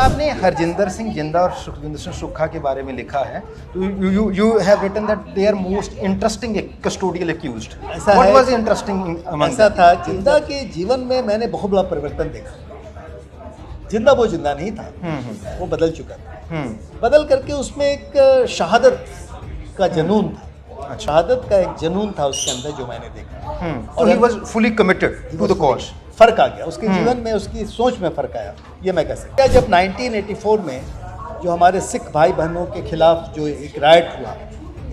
आपने हरजिंदर सिंह जिंदा और सुखविंदर सिंह सुक्खा के बारे में लिखा है, तो you have written that they are most interesting custodial accused. ऐसा व्हाट है, वाज इंटरेस्टिंग अमंग ऐसा था जिंदा के जीवन में मैंने बहुत बड़ा परिवर्तन देखा। जिंदा वो जिंदा नहीं था, वो बदल चुका था। बदल करके उसमें एक शहादत का जुनून था, शहादत का एक जुनून था उसके अंदर जो मैंने देखा। और he was fully committed to the cause. फर्क आ गया उसके जीवन में, उसकी सोच में फर्क आया, ये मैं कह सकता हूं। जब 1984 में जो हमारे सिख भाई बहनों के खिलाफ जो एक राइट हुआ,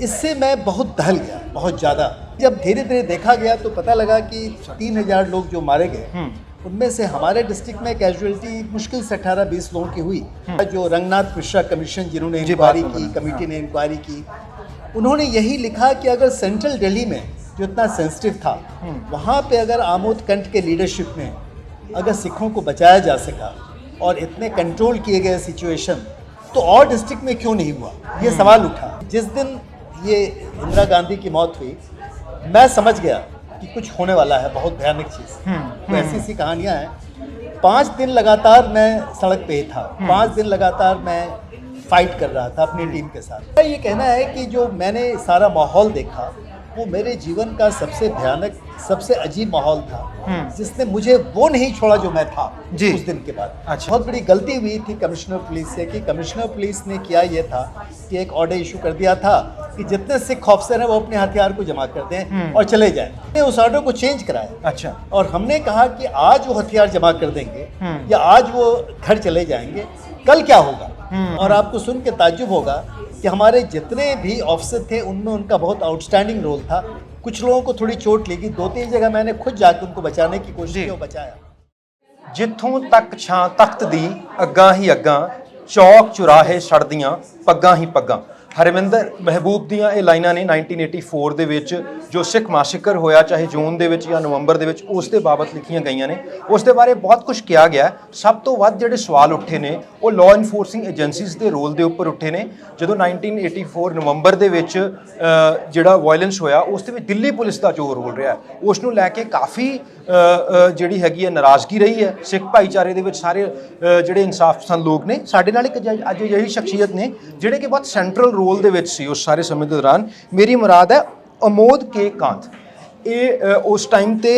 इससे मैं बहुत दहल गया, बहुत ज़्यादा। जब धीरे धीरे देखा गया तो पता लगा कि 3000 लोग जो मारे गए, उनमें से हमारे डिस्ट्रिक्ट में कैजुअलिटी मुश्किल से 18-20 लोगों की हुई। जो रंगनाथ मिश्रा कमीशन जिन्होंने इंक्वायरी की, कमेटी ने इंक्वायरी की, उन्होंने यही लिखा कि अगर सेंट्रल दिल्ली में जो इतना सेंसिटिव था, वहाँ पे अगर आमोद कंठ के लीडरशिप में अगर सिखों को बचाया जा सका और इतने कंट्रोल किए गए सिचुएशन, तो और डिस्ट्रिक्ट में क्यों नहीं हुआ, ये सवाल उठा। जिस दिन ये इंदिरा गांधी की मौत हुई, मैं समझ गया कि कुछ होने वाला है, बहुत भयानक चीज़। तो ऐसी सी कहानियाँ हैं। 5 दिन लगातार मैं सड़क पे ही था, 5 दिन लगातार मैं फाइट कर रहा था अपनी टीम के साथ। ये कहना है कि जो मैंने सारा माहौल देखा, वो मेरे जीवन का सबसे भयानक, सबसे अजीब माहौल था, जिसने मुझे वो नहीं छोड़ा जो मैं था जी। उस दिन के बाद। अच्छा। बहुत बड़ी गलती हुई थी कमिश्नर पुलिस से कि कमिश्नर पुलिस ने किया ये था कि एक ऑर्डर इशू कर दिया था कि जितने सिख ऑफिसर हैं वो अपने हथियार को जमा कर दें और चले जाएं। हमने उस ऑर्डर को चेंज कराया। अच्छा। और हमने कहा कि आज वो हथियार जमा कर देंगे या आज वो घर चले जाएंगे, कल क्या होगा। और आपको सुन के ताज्जुब होगा कि हमारे जितने भी ऑफिसर थे उनमें उनका बहुत आउटस्टैंडिंग रोल था। कुछ लोगों को थोड़ी चोट लगी, 2-3 जगह मैंने खुद जाकर उनको बचाने की कोशिश की और बचाया। जिथों तक छां तख्त दी अग्गां ही अग्गां, चौक चुराहे सड़दियां पग्गां ही पग्गां। ਹਰਮਿੰਦਰ ਮਹਿਬੂਬ ਦੀਆਂ ਇਹ ਲਾਈਨਾਂ ਨੇ 1984 ਦੇ ਵਿੱਚ ਜੋ ਸਿੱਖ ਮਾਸਿਕਰ ਹੋਇਆ, ਚਾਹੇ ਜੂਨ ਦੇ ਵਿੱਚ ਜਾਂ ਨਵੰਬਰ ਦੇ ਵਿੱਚ, ਉਸ ਦੇ ਬਾਬਤ ਲਿਖੀਆਂ ਗਈਆਂ ਨੇ। ਉਸ ਦੇ ਬਾਰੇ ਬਹੁਤ ਕੁਝ ਕਿਹਾ ਗਿਆ। ਸਭ ਤੋਂ ਵੱਧ ਜਿਹੜੇ ਸਵਾਲ ਉੱਠੇ ਨੇ ਉਹ ਲਾਅ ਇਨਫੋਰਸਿੰਗ ਏਜੰਸੀਜ਼ ਦੇ ਰੋਲ ਦੇ ਉੱਪਰ ਉੱਠੇ ਨੇ। ਜਦੋਂ 1984 ਨਵੰਬਰ ਦੇ ਵਿੱਚ ਜਿਹੜਾ ਵਾਇਲੈਂਸ ਹੋਇਆ, ਉਸ ਦੇ ਵਿੱਚ ਦਿੱਲੀ ਪੁਲਿਸ ਦਾ ਜੋ ਰੋਲ ਰਿਹਾ, ਉਸ ਨੂੰ ਲੈ ਕੇ ਕਾਫੀ ਜਿਹੜੀ ਹੈਗੀ ਹੈ ਨਾਰਾਜ਼ਗੀ ਰਹੀ ਹੈ ਸਿੱਖ ਭਾਈਚਾਰੇ ਦੇ ਵਿੱਚ। ਸਾਰੇ ਜਿਹੜੇ ਇਨਸਾਫ ਪਸੰਦ ਲੋਕ ਨੇ, ਸਾਡੇ ਨਾਲ ਇੱਕ ਅੱਜ ਅਜਿਹੀ ਸ਼ਖਸੀਅਤ ਨੇ ਜਿਹੜੇ ਕਿ ਬਹੁਤ ਸੈਂਟਰਲ ਰੋਲ ਦੇ ਵਿੱਚ ਸੀ ਉਸ ਸਾਰੇ ਸਮੇਂ ਦੇ ਦੌਰਾਨ। ਮੇਰੀ ਮੁਰਾਦ ਹੈ ਅਮੋਦ ਕੇ ਕਾਂਤ। ਇਹ ਉਸ ਟਾਈਮ ਤੇ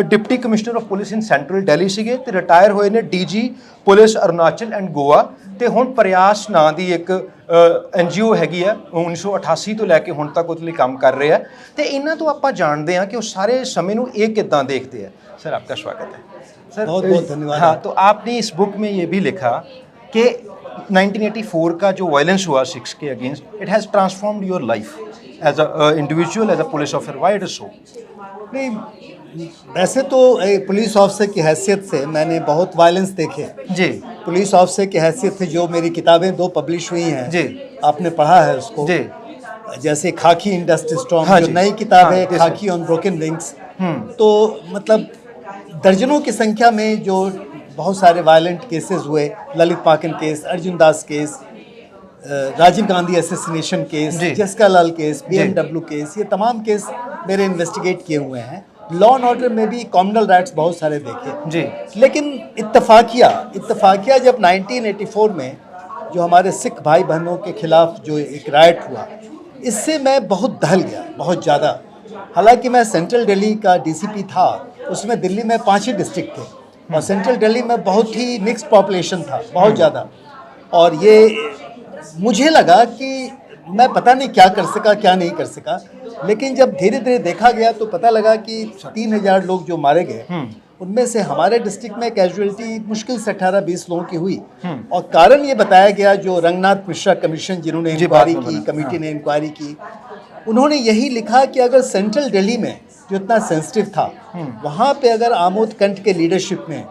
deputy commissioner of police in central Delhi ਸੀਗੇ ਤੇ ਰਿਟਾਇਰ ਹੋਏ ਨੇ DG police Arunachal and Goa. ਤੇ ਹੁਣ ਪ੍ਰਯਾਸ ਨਾਂ ਦੀ ਇੱਕ NGO ਹੈਗੀ ਆ, 1988 ਤੋਂ ਲੈ ਕੇ ਹੁਣ ਤੱਕ ਉਹਦੇ ਲਈ ਕੰਮ ਕਰ ਰਹੇ ਆ। ਤੇ ਇਹਨਾਂ ਤੋਂ ਆਪਾਂ ਜਾਣਦੇ ਹਾਂ ਕਿ ਉਹ ਸਾਰੇ ਸਮੇਂ ਨੂੰ ਇਹ ਕਿੱਦਾਂ देखते हैं। सर आपका स्वागत है। सर बहुत बहुत धन्यवाद। हाँ, तो आपने इस बुक में ये भी लिखा कि 1984 का जो वायलेंस हुआ सिख्स के अगेंस्ट, it has transformed your life as a individual, as a police officer. Why it is so? नहीं, वैसे तो पुलिस ऑफिसर की हैसियत से मैंने बहुत वायलेंस देखे जी। पुलिस ऑफिसर की हैसियत से जो मेरी किताबें 2 पब्लिश हुई हैं जी, आपने पढ़ा है उसको जी। जैसे खाकी इंडस्ट्री स्टॉर्म, हाँ जो जी, नई किताब हाँ, है खाकी ऑन ब्रोकन विंग्स, तो मतलब दर्जनों की संख्या में जो बहुत सारे वायलेंट केसेस हुए, Lalit Maken case, Arjun Das case, Rajiv Gandhi assassination case, Jessica Lal case, BMW case, ये तमाम केस मेरे इन्वेस्टिगेट किए हुए हैं। लॉ एंड ऑर्डर में भी कॉम्युनल राइट्स बहुत सारे देखे जी। लेकिन इत्तफाकिया जब 1984 में जो हमारे सिख भाई बहनों के खिलाफ जो एक राइट हुआ, इससे मैं बहुत दहल गया, बहुत ज़्यादा। हालांकि मैं सेंट्रल दिल्ली का DCP था, उसमें दिल्ली में 5 ही डिस्ट्रिक्ट थे और सेंट्रल दिल्ली में बहुत ही मिक्स्ड पॉपुलेशन था, बहुत ज़्यादा। और ये मुझे लगा कि मैं पता नहीं क्या कर सका, क्या नहीं कर सका। लेकिन जब धीरे धीरे देखा गया तो पता लगा कि 3000 लोग जो मारे गए, उनमें से हमारे डिस्ट्रिक्ट में कैजुअलिटी मुश्किल से 18-20 लोगों की हुई। और कारण ये बताया गया, जो रंगनाथ मिश्रा कमीशन जिन्होंने इंक्वायरी की, कमेटी ने इंक्वायरी की, उन्होंने यही लिखा कि अगर सेंट्रल दिल्ली में जो इतना सेंसिटिव था, वहाँ पे अगर आमोद कंठ के लीडरशिप में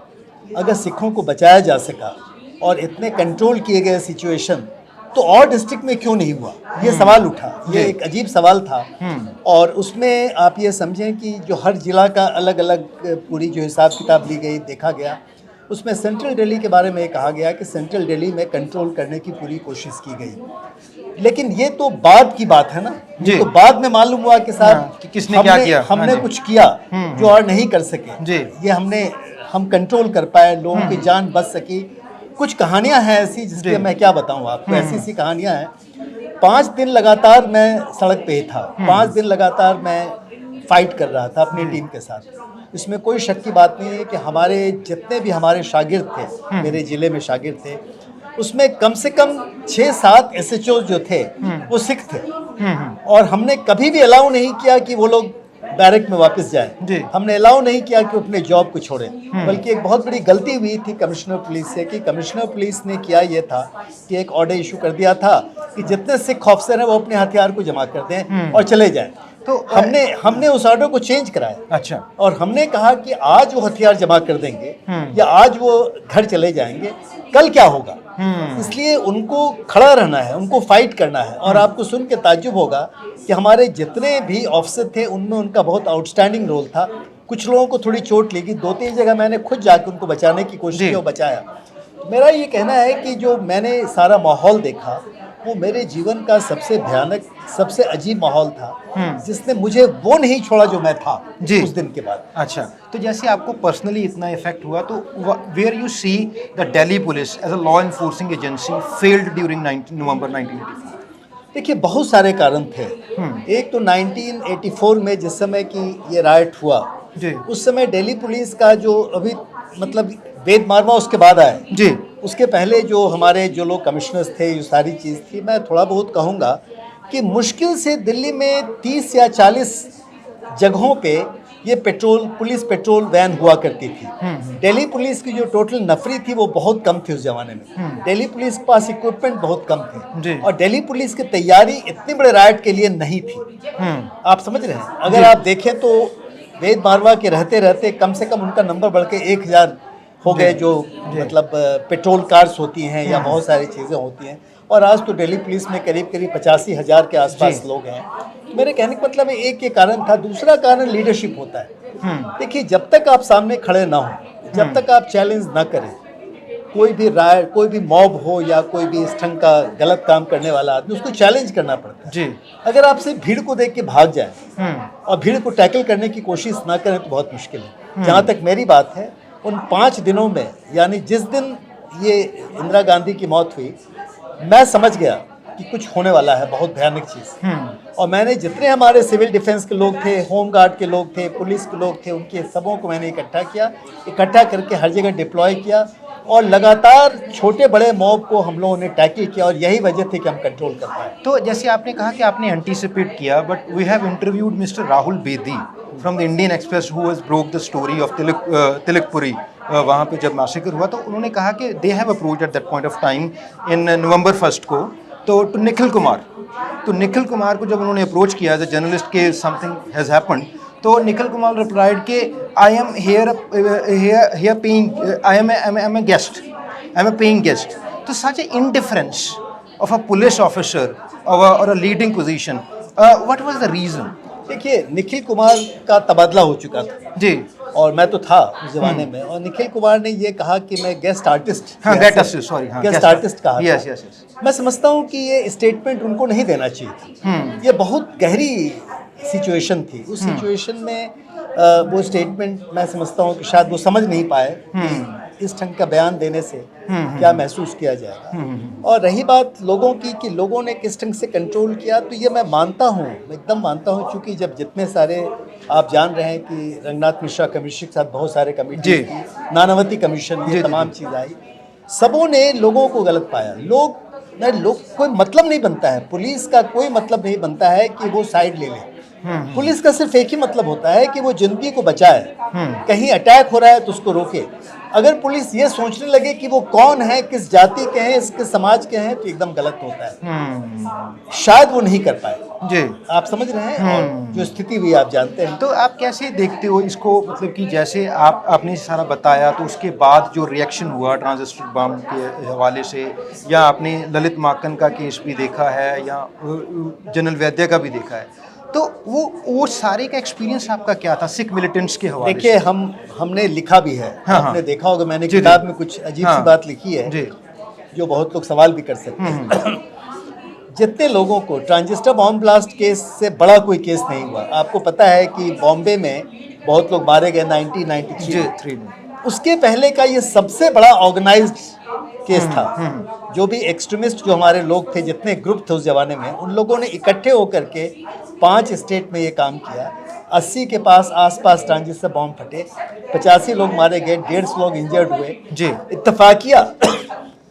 अगर सिखों को बचाया जा सका और इतने कंट्रोल किए गए सिचुएशन, तो और डिस्ट्रिक्ट में क्यों नहीं हुआ, ये सवाल उठा। ये एक अजीब सवाल था। और उसमें आप ये समझें कि जो हर ज़िला का अलग अलग पूरी जो हिसाब किताब ली गई, देखा गया, उसमें सेंट्रल दिल्ली के बारे में कहा गया कि सेंट्रल दिल्ली में कंट्रोल करने की पूरी कोशिश की गई। लेकिन ये तो बाद की बात है ना, ये तो बाद में मालूम हुआ कि साहब कि किसने क्या किया, हमने कुछ किया जो और नहीं कर सके। जी। ये हम कंट्रोल कर पाए, लोगों की जान बच सकी। कुछ कहानियां हैं ऐसी जिसके मैं क्या बताऊं आपको, ऐसी सी कहानियां हैं। 5 दिन लगातार मैं सड़क पे ही था, 5 दिन लगातार मैं फाइट कर रहा था अपनी टीम के साथ। इसमें कोई शक की बात नहीं है कि हमारे जितने भी हमारे शागिर्द थे, मेरे ज़िले में शागिर्द थे, उसमें कम से कम 6-7 SHO जो थे वो सिख थे। और हमने कभी भी अलाउ नहीं किया कि वो लोग बैरक में वापस जाए। हमने अलाउ नहीं किया कि अपने जॉब को छोड़े, बल्कि एक बहुत बड़ी गलती हुई थी कमिश्नर पुलिस से कि कमिश्नर पुलिस ने किया ये था कि एक ऑर्डर इशू कर दिया था कि जितने सिख ऑफिसर हैं वो अपने हथियार को जमा कर दें और चले जाएं। तो हमने उस ऑर्डर को चेंज कराया। अच्छा। और हमने कहा कि आज वो हथियार जमा कर देंगे या आज वो घर चले जाएंगे, कल क्या होगा। इसलिए उनको खड़ा रहना है, उनको फाइट करना है। और आपको सुन के ताज्जुब होगा कि हमारे जितने भी ऑफिसर थे उनमें उनका बहुत आउटस्टैंडिंग रोल था। कुछ लोगों को थोड़ी चोट लगी, 2-3 जगह मैंने खुद जाकर उनको बचाने की कोशिश की और बचाया। मेरा ये कहना है कि जो मैंने सारा माहौल देखा वो मेरे जीवन का सबसे भयानक, सबसे अजीब माहौल था, जिसने मुझे वो नहीं छोड़ा जो मैं था उस दिन के बाद। अच्छा, तो जैसे आपको पर्सनली इतना इफेक्ट हुआ, तो where you see the Delhi police as a law enforcing agency failed during November 1984? देखिए, बहुत सारे कारण थे। एक तो 1984 में जिस समय की ये राइट हुआ, उस समय दिल्ली पुलिस का जो अभी मतलब वेद मारवा उसके बाद आया जी, उसके पहले जो हमारे जो लोग कमिश्नर्स थे, ये सारी चीज़ थी। मैं थोड़ा बहुत कहूँगा कि मुश्किल से दिल्ली में 30 या 40 जगहों पे ये पुलिस पेट्रोल वैन हुआ करती थी। दिल्ली पुलिस की जो टोटल नफरी थी वो बहुत कम थी उस जमाने में। दिल्ली पुलिस के पास इक्विपमेंट बहुत कम थे और दिल्ली पुलिस की तैयारी इतने बड़े राइड के लिए नहीं थी। आप समझ रहे हैं? अगर आप देखें तो वेद मारवा के रहते रहते कम से कम उनका नंबर बढ़ के 1000 हो गए, जो मतलब पेट्रोल कार्स होती हैं या बहुत सारी चीज़ें होती हैं। और आज तो दिल्ली पुलिस में करीब 85,000 के आसपास लोग हैं। मेरे कहने का मतलब एक ये कारण था। दूसरा कारण लीडरशिप होता है। देखिए, जब तक आप सामने खड़े ना हो, जब तक आप चैलेंज ना करें, कोई भी राय, कोई भी मॉब हो या कोई भी इस ढंग का गलत काम करने वाला आदमी, उसको चैलेंज करना पड़ता है जी। अगर आप सिर्फ भीड़ को देख के भाग जाए और भीड़ को टैकल करने की कोशिश ना करें तो बहुत मुश्किल है। जहाँ तक मेरी बात है, उन 5 दिनों में, यानी जिस दिन ये इंदिरा गांधी की मौत हुई, मैं समझ गया कि कुछ होने वाला है, बहुत भयानक चीज़। और मैंने जितने हमारे सिविल डिफेंस के लोग थे, होम गार्ड के लोग थे, पुलिस के लोग थे, उनके सबों को मैंने इकट्ठा करके हर जगह डिप्लॉय किया और लगातार छोटे बड़े मॉब को हम लोगों ने टैकल किया और यही वजह थी कि हम कंट्रोल कर पाए। तो जैसे आपने कहा कि आपने एंटीसिपेट किया, but we have interviewed mister Rahul Bedi from the Indian Express who has broke the story of Tilakpuri. वहाँ पे जब मैसेकर हुआ तो उन्होंने कहा कि they have approach at that point of time in November 1 को तो टू निखिल कुमार को जब उन्होंने अप्रोच किया एज अ जर्नलिस्ट के समथिंग हैज़ हैपेंड, तो निखिल कुमार रिप्लाइड के I am here paying, I am a paying guest. तो such an indifference of a police officer or a leading position, what was the reason? देखिए, निखिल कुमार का तबादला हो चुका था जी, और मैं तो था उस जमाने में। और निखिल कुमार ने ये कहा कि मैं गेस्ट आर्टिस्ट कहा। yes. मैं समझता हूँ कि ये स्टेटमेंट उनको नहीं देना चाहिए था। ये बहुत गहरी सिचुएशन थी। उस सिचुएशन में वो स्टेटमेंट मैं समझता हूँ कि शायद वो समझ नहीं पाए कि इस ढंग का बयान देने से क्या महसूस किया जाएगा। और रही बात लोगों की कि लोगों ने किस ढंग से कंट्रोल किया, तो ये मैं मानता हूँ, मैं एकदम मानता हूँ, क्योंकि जब जितने सारे आप जान रहे हैं कि रंगनाथ मिश्रा कमीशन के साथ बहुत सारे कमेटी, नानावती कमीशन, ये तमाम चीज़ आई, सबों ने लोगों को गलत पाया। लोग कोई मतलब नहीं बनता है, पुलिस का कोई मतलब नहीं बनता है कि वो साइड ले ले। पुलिस का सिर्फ एक ही मतलब होता है कि वो जिंदगी को बचाए। कहीं अटैक हो रहा है तो उसको रोके। अगर पुलिस ये सोचने लगे कि वो कौन है, किस जाति के हैं, किस समाज के हैं, तो एकदम गलत होता है। शायद वो नहीं कर पाए जी, आप समझ रहे हैं। और जो स्थिति हुई आप जानते हैं। तो आप कैसे देखते हो इसको, मतलब कि जैसे आपने सारा बताया, तो उसके बाद जो रिएक्शन हुआ ट्रांजिस्टर बम के हवाले से, या आपने ललित माकन का केस भी देखा है, या जनरल वैद्य का भी देखा है, तो वो सारे का एक्सपीरियंस आपका क्या था सिख मिलिटेंट्स के हवाले? देखिए, हमने लिखा भी है। आपने देखा होगा, मैंने किताब में कुछ अजीब सी बात लिखी है जो बहुत लोग सवाल भी कर सकते हैं। जितने लोगों को ट्रांजिस्टर बॉम्ब ब्लास्ट केस से बड़ा कोई केस नहीं हुआ। आपको पता है कि बॉम्बे में बहुत लोग मारे गए 1993 में। उसके पहले का ये सबसे बड़ा ऑर्गेनाइज्ड केस था। जो भी एक्सट्रीमिस्ट जो हमारे लोग थे, जितने ग्रुप थे उस जमाने में, उन लोगों ने इकट्ठे होकर के 5 स्टेट में ये काम किया। 80 के आसपास ट्रांजिस्टर बॉम्ब फटे, 85 लोग मारे गए, 150 लोग इंजर्ड हुए जी। इत्तफाकिया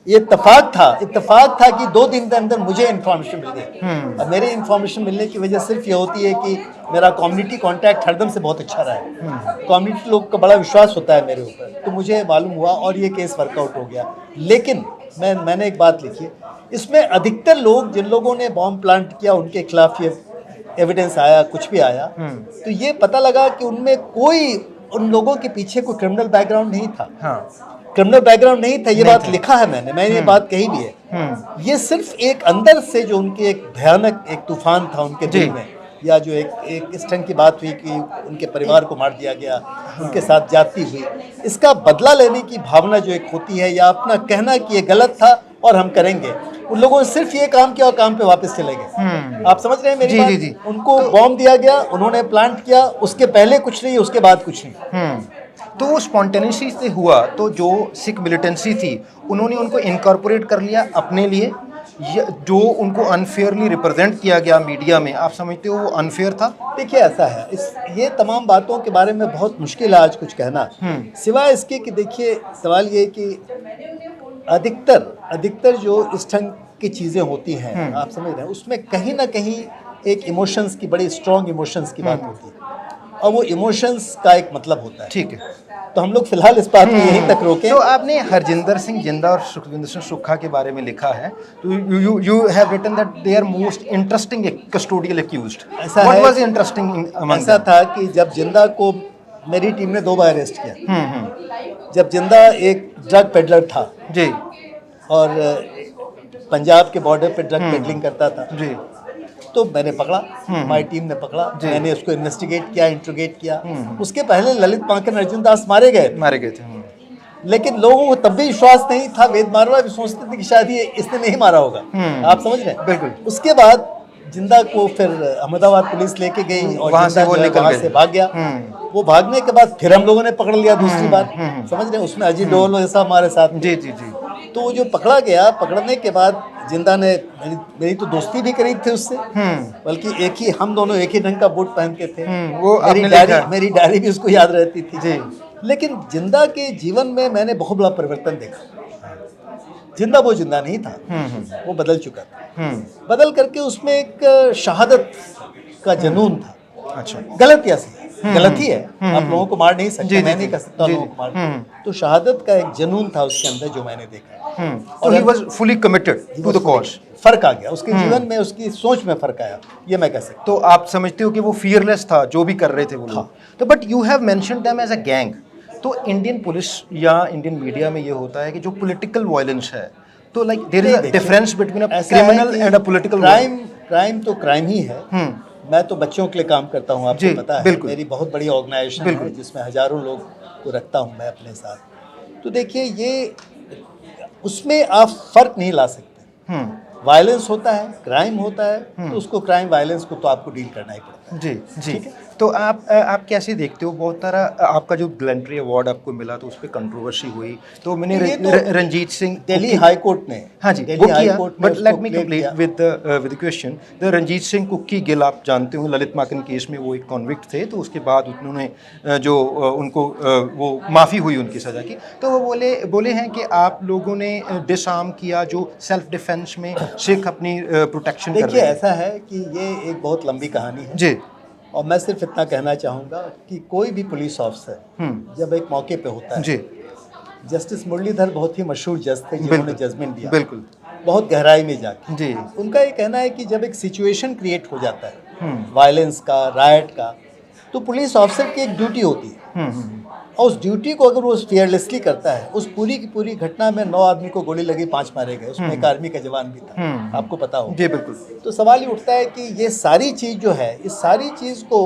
ये इत्तेफाक था कि 2 दिन के अंदर मुझे इन्फॉर्मेशन मिल गई। अब मेरे इन्फॉर्मेशन मिलने की वजह सिर्फ ये होती है कि मेरा कम्युनिटी कांटेक्ट हरदम से बहुत अच्छा रहा है। कम्युनिटी लोग का बड़ा विश्वास होता है मेरे ऊपर, तो मुझे मालूम हुआ और ये केस वर्कआउट हो गया। लेकिन मैंने एक बात लिखी, इसमें अधिकतर लोग जिन लोगों ने बॉम्ब प्लांट किया उनके खिलाफ ये एविडेंस आया, कुछ भी आया, तो ये पता लगा कि उनमें उन लोगों के पीछे कोई क्रिमिनल बैकग्राउंड नहीं था। क्रिमिनल बैकग्राउंड नहीं था, ये बात लिखा है मैंने ये बात कही भी है। ये सिर्फ एक अंदर से जो उनके एक भयानक एक तूफान था उनके दिल में, या जो एक इस ढंग की बात हुई कि उनके परिवार को मार दिया गया, उनके साथ ज्यादती हुई, इसका बदला लेने की भावना जो एक होती है, या अपना कहना कि ये गलत था और हम करेंगे, उन लोगों ने सिर्फ ये काम किया और काम पे वापस चले गए। आप समझ रहे हैं मेरी बात? जी। उनको बॉम्ब दिया गया, उन्होंने प्लांट किया, उसके पहले कुछ नहीं, उसके बाद कुछ नहीं। तो वो स्पॉन्टेनिटी से हुआ, तो जो सिख मिलिटेंसी थी उन्होंने उनको इनकॉर्पोरेट कर लिया अपने लिए, जो उनको अनफेयरली रिप्रेजेंट किया गया मीडिया में, आप समझते हो वो अनफेयर था? देखिए ऐसा है, ये तमाम बातों के बारे में बहुत मुश्किल है आज कुछ कहना, सिवाय इसके कि देखिए सवाल ये कि अधिकतर जो इस ढंग की चीज़ें होती हैं, आप समझ रहे हैं, उसमें कहीं ना कहीं एक इमोशंस की, बड़ी स्ट्रॉन्ग इमोशंस की बात होती है, और वो इमोशंस का एक मतलब होता है। ठीक है, तो हम लोग फिलहाल इस बात को यहीं तक रोकें। तो आपने हरजिंदर सिंह जिंदा और सुखविंदर सिंह सुक्खा के बारे में लिखा है, तो you have written that they are most interesting custodial accused. What was interesting among? ऐसा था कि जब जिंदा को मेरी टीम ने 2 बार अरेस्ट किया। जब जिंदा एक ड्रग पेडलर था जी, और पंजाब के बॉर्डर पे ड्रग पेडलिंग करता था जी, तो मैंने पकड़ा, हमारी टीम ने पकड़ा, मैंने उसको इन्वेस्टिगेट किया, इंट्रोगेट किया। उसके पहले ललित पांकन, अर्जुन दास मारे गए थे। लेकिन लोगों को तब भी विश्वास नहीं था, वेद मारवा भी सोचते थे कि शायद ये इसने नहीं मारा होगा। आप समझ रहे हैं? बिल्कुल। उसके बाद जिंदा को फिर अहमदाबाद पुलिस लेके गई और वहाँ से भाग गया। वो भागने के बाद फिर हम लोगों ने पकड़ लिया दूसरी बार, समझ रहे हैं? उसमें अजीत डोल ऐसा हमारे साथ। जी। तो वो जो पकड़ा गया, पकड़ने के बाद जिंदा ने मेरी तो दोस्ती भी करीब थे उससे, बल्कि हम दोनों एक ही रंग का बूट पहन के थे। वो मेरी डायरी भी उसको याद रहती थी जी। लेकिन जिंदा के जीवन में मैंने बहुत बड़ा परिवर्तन देखा। जिंदा वो जिंदा नहीं था, वो बदल चुका था। बदल करके उसमें एक शहादत का जुनून था। अच्छा, गलत या सही, गलत ही है, आप लोगों को मार नहीं सकते, मैं नहीं कर सकता लोगों को मार। तो शहादत का एक जुनून था उसके अंदर जो मैंने देखा, और he was fully committed to the cause. फर्क आ गया उसके जीवन में, उसकी सोच में फर्क आया, ये मैं कह सकता हूं। तो आप समझते हो कि वो फियरलेस था जो भी कर रहे थे वो लोग। तो but you have mentioned them as a gang. तो इंडियन पुलिस या इंडियन मीडिया में ये होता है कि जो पॉलिटिकल वायलेंस है, तो like there is a difference between a criminal and a political crime तो क्राइम ही है। मैं तो बच्चों के लिए काम करता हूँ, आपको पता है। मेरी बहुत बड़ी ऑर्गेनाइजेशन है जिसमें हजारों लोग को रखता हूँ मैं अपने साथ। तो देखिए, ये उसमें आप फर्क नहीं ला सकते। वायलेंस होता है, क्राइम होता है, तो उसको क्राइम वायलेंस को तो आपको डील करना ही पड़ता है। जी। तो आप कैसे देखते हो, बहुत सारा आपका जो ग्लैंट्री अवार्ड आपको मिला तो उस पर कंट्रोवर्सी हुई, तो मैंने रंजीत सिंह दिल्ली हाई कोर्ट ने, हाँ जी, वो किया। But let me complete with question. The Ranjit Singh Kukki Gill, आप जानते हो ललित माकन केस में वो एक कॉन्विक्ट थे, तो उसके बाद उन्होंने जो उनको वो माफ़ी हुई उनकी सज़ा की, तो वो बोले हैं कि आप लोगों ने डिसआर्म किया जो सेल्फ डिफेंस में सिख अपनी प्रोटेक्शन कर रहे हैं। देखिए, ऐसा है कि ये एक बहुत लंबी कहानी है जी, और मैं सिर्फ इतना कहना चाहूँगा कि कोई भी पुलिस ऑफिसर जब एक मौके पे होता है जी, जस्टिस मुरलीधर बहुत ही मशहूर जज थे जिन्होंने जजमेंट दिया, बिल्कुल बहुत गहराई में जाके जी। उनका ये कहना है कि जब एक सिचुएशन क्रिएट हो जाता है वायलेंस का, रायट का, तो पुलिस ऑफिसर की एक ड्यूटी होती है, और उस ड्यूटी को अगर वो फियरलेसली करता है, उस पूरी की पूरी घटना में 9 आदमी को गोली लगी, 5 मारे गए, उसमें एक आर्मी का जवान भी था, आपको पता हो जी। बिल्कुल। तो सवाल ये उठता है कि ये सारी चीज़ जो है, इस सारी चीज़ को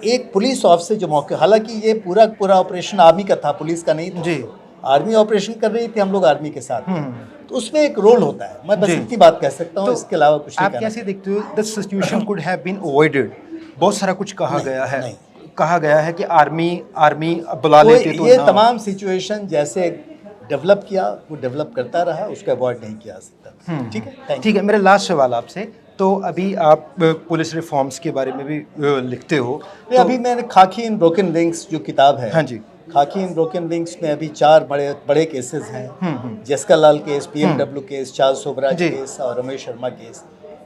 एक पुलिस ऑफिसर जो मौके, हालांकि ये पूरा ऑपरेशन आर्मी का था, पुलिस का नहीं था जी, आर्मी ऑपरेशन कर रही थी, हम लोग आर्मी के साथ, तो उसमें एक रोल होता है। मैं बस इतनी बात कह सकता हूँ, इसके अलावा कुछ नहीं। आप कैसे देखते हो the situation could have been avoided? बहुत सारा कुछ कहा गया है कि आर्मी बुला लेते तो ये तमाम सिचुएशन जैसे डेवलप किया, वो डेवलप करता रहा, उसको अवॉइड नहीं किया जा सकता। ठीक है, थैंक यू। ठीक है, मेरा लास्ट सवाल आपसे, तो अभी आप पुलिस रिफॉर्म्स के बारे में भी लिखते हो, नहीं, अभी मैंने खाकी इन ब्रोकन विंग्स जो किताब है, हाँ जी, खाकी इन ब्रोकन विंग्स में अभी 4 बड़े बड़े केसेस हैं। Jessica Lal case, BMW case, Charles Sobhraj ji. Case और रमेश शर्मा केस।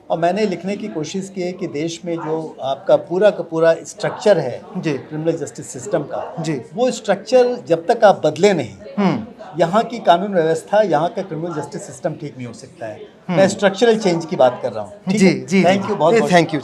और मैंने लिखने की कोशिश की है कि देश में जो आपका पूरा का पूरा स्ट्रक्चर है जी। क्रिमिनल जस्टिस सिस्टम का, जी। वो स्ट्रक्चर जब तक आप बदले नहीं, यहाँ की कानून व्यवस्था, यहाँ का क्रिमिनल जस्टिस सिस्टम ठीक नहीं हो सकता है। मैं स्ट्रक्चरल चेंज की बात कर रहा हूँ। जी जी, थैंक यू, बहुत बहुत थैंक यू।